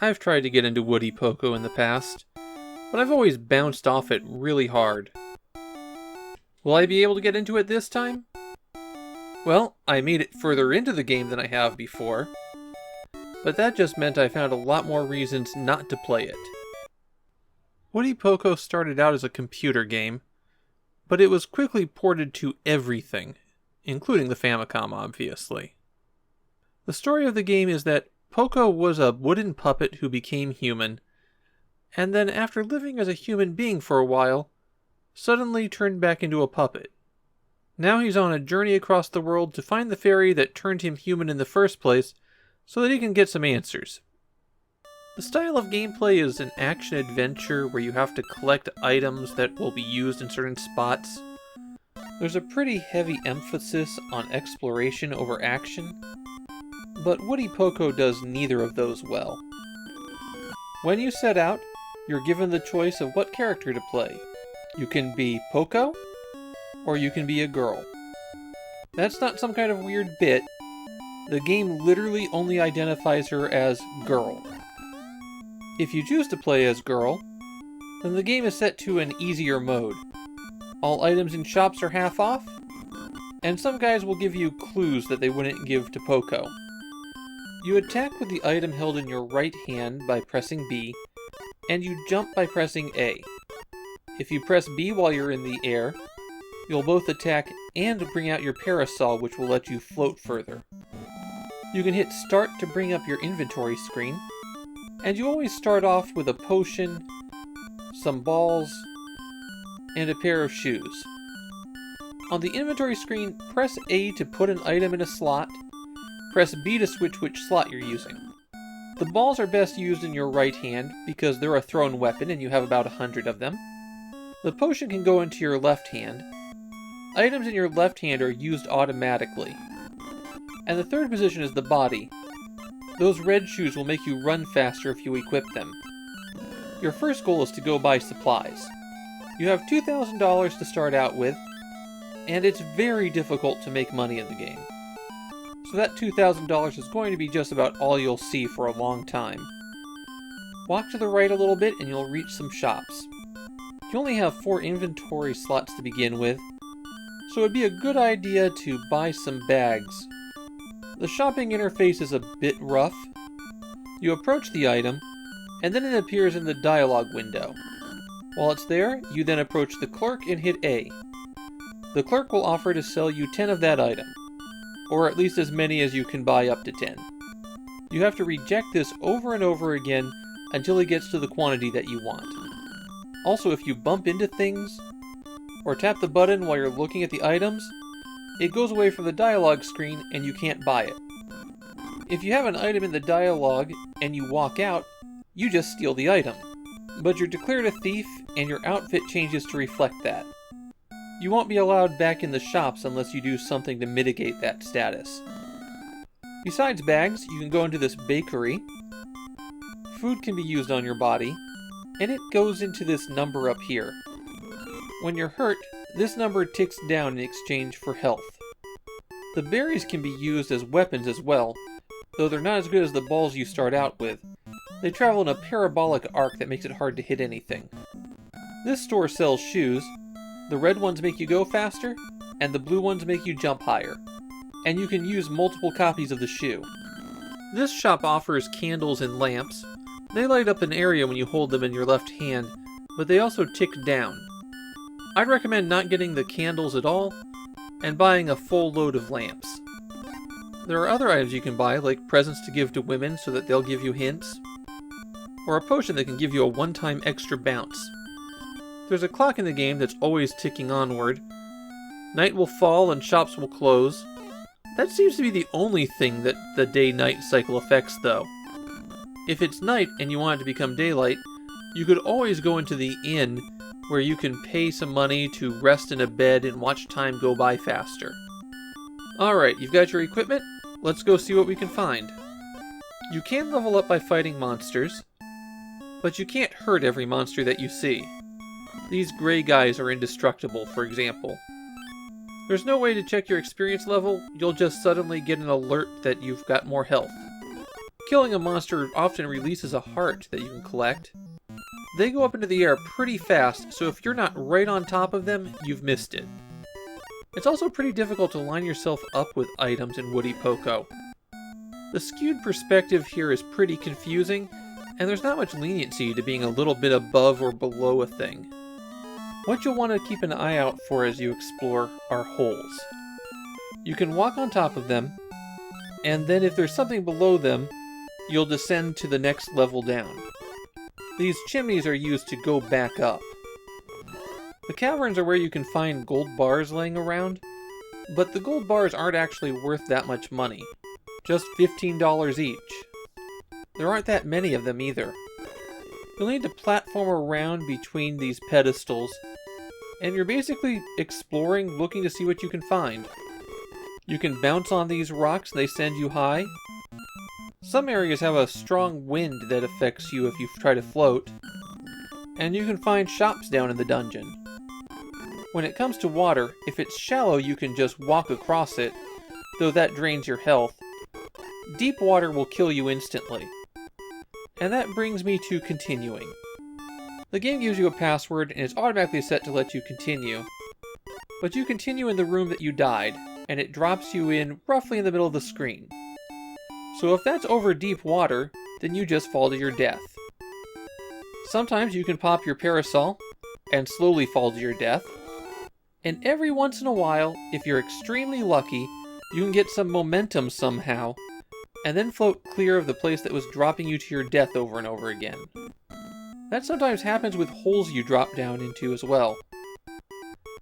I've tried to get into Woody Poko in the past, but I've always bounced off it really hard. Will I be able to get into it this time? Well, I made it further into the game than I have before, but that just meant I found a lot more reasons not to play it. Woody Poko started out as a computer game, but it was quickly ported to everything, including the Famicom, obviously. The story of the game is that Poko was a wooden puppet who became human, and then after living as a human being for a while, suddenly turned back into a puppet. Now he's on a journey across the world to find the fairy that turned him human in the first place, so that he can get some answers. The style of gameplay is an action-adventure where you have to collect items that will be used in certain spots. There's a pretty heavy emphasis on exploration over action, but Woody Poko does neither of those well. When you set out, you're given the choice of what character to play. You can be Poko, or you can be a girl. That's not some kind of weird bit. The game literally only identifies her as girl. If you choose to play as girl, then the game is set to an easier mode. All items in shops are half off, and some guys will give you clues that they wouldn't give to Poko. You attack with the item held in your right hand by pressing B, and you jump by pressing A. If you press B while you're in the air, you'll both attack and bring out your parasol, which will let you float further. You can hit start to bring up your inventory screen, and you always start off with a potion, some balls, and a pair of shoes. On the inventory screen, press A to put an item in a slot, press B to switch which slot you're using. The balls are best used in your right hand because they're a thrown weapon and you have about 100 of them. The potion can go into your left hand. Items in your left hand are used automatically. And the third position is the body. Those red shoes will make you run faster if you equip them. Your first goal is to go buy supplies. You have $2,000 to start out with, and it's very difficult to make money in the game. So that $2,000 is going to be just about all you'll see for a long time. Walk to the right a little bit and you'll reach some shops. You only have 4 inventory slots to begin with, so it'd be a good idea to buy some bags. The shopping interface is a bit rough. You approach the item, and then it appears in the dialogue window. While it's there, you then approach the clerk and hit A. The clerk will offer to sell you 10 of that item, or at least as many as you can buy up to 10. You have to reject this over and over again until it gets to the quantity that you want. Also, if you bump into things, or tap the button while you're looking at the items, it goes away from the dialogue screen and you can't buy it. If you have an item in the dialogue and you walk out, you just steal the item. But you're declared a thief and your outfit changes to reflect that. You won't be allowed back in the shops unless you do something to mitigate that status. Besides bags, you can go into this bakery. Food can be used on your body, and it goes into this number up here. When you're hurt, this number ticks down in exchange for health. The berries can be used as weapons as well, though they're not as good as the balls you start out with. They travel in a parabolic arc that makes it hard to hit anything. This store sells shoes. The red ones make you go faster, and the blue ones make you jump higher. And you can use multiple copies of the shoe. This shop offers candles and lamps. They light up an area when you hold them in your left hand, but they also tick down. I'd recommend not getting the candles at all, and buying a full load of lamps. There are other items you can buy, like presents to give to women so that they'll give you hints, or a potion that can give you a one-time extra bounce. There's a clock in the game that's always ticking onward. Night will fall and shops will close. That seems to be the only thing that the day-night cycle affects, though. If it's night and you want it to become daylight, you could always go into the inn where you can pay some money to rest in a bed and watch time go by faster. Alright, you've got your equipment? Let's go see what we can find. You can level up by fighting monsters, but you can't hurt every monster that you see. These gray guys are indestructible, for example. There's no way to check your experience level, you'll just suddenly get an alert that you've got more health. killing a monster often releases a heart that you can collect. They go up into the air pretty fast, so if you're not right on top of them, you've missed it. It's also pretty difficult to line yourself up with items in Woody Poko. The skewed perspective here is pretty confusing, and there's not much leniency to being a little bit above or below a thing. What you'll want to keep an eye out for as you explore are holes. You can walk on top of them, and then if there's something below them, you'll descend to the next level down. These chimneys are used to go back up. The caverns are where you can find gold bars laying around, but the gold bars aren't actually worth that much money. Just $15 each. There aren't that many of them either. You'll need to platform around between these pedestals, and you're basically exploring, looking to see what you can find. You can bounce on these rocks and they send you high. Some areas have a strong wind that affects you if you try to float, and you can find shops down in the dungeon. When it comes to water, if it's shallow you can just walk across it, though that drains your health. Deep water will kill you instantly. And that brings me to continuing. The game gives you a password and is automatically set to let you continue. But you continue in the room that you died, and it drops you in roughly in the middle of the screen. So if that's over deep water, then you just fall to your death. Sometimes you can pop your parasol and slowly fall to your death. And every once in a while, if you're extremely lucky, you can get some momentum somehow, and then float clear of the place that was dropping you to your death over and over again. That sometimes happens with holes you drop down into as well.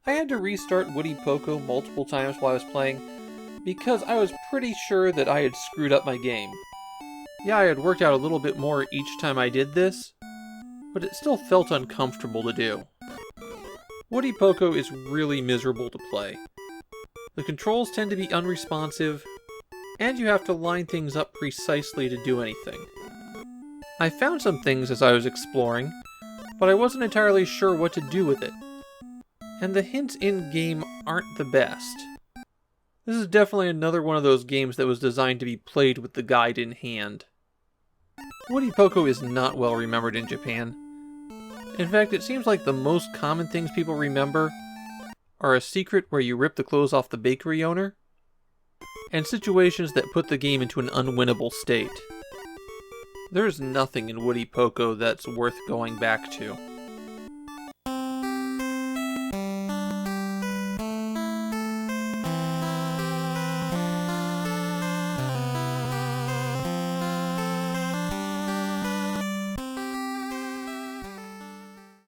I had to restart Woody Poko multiple times while I was playing, because I was pretty sure that I had screwed up my game. Yeah, I had worked out a little bit more each time I did this, but it still felt uncomfortable to do. Woody Poko is really miserable to play. The controls tend to be unresponsive, and you have to line things up precisely to do anything. I found some things as I was exploring, but I wasn't entirely sure what to do with it. And the hints in-game aren't the best. This is definitely another one of those games that was designed to be played with the guide in hand. Woody Poko is not well remembered in Japan. In fact, it seems like the most common things people remember are a secret where you rip the clothes off the bakery owner, and situations that put the game into an unwinnable state. There's nothing in Woody Poko that's worth going back to.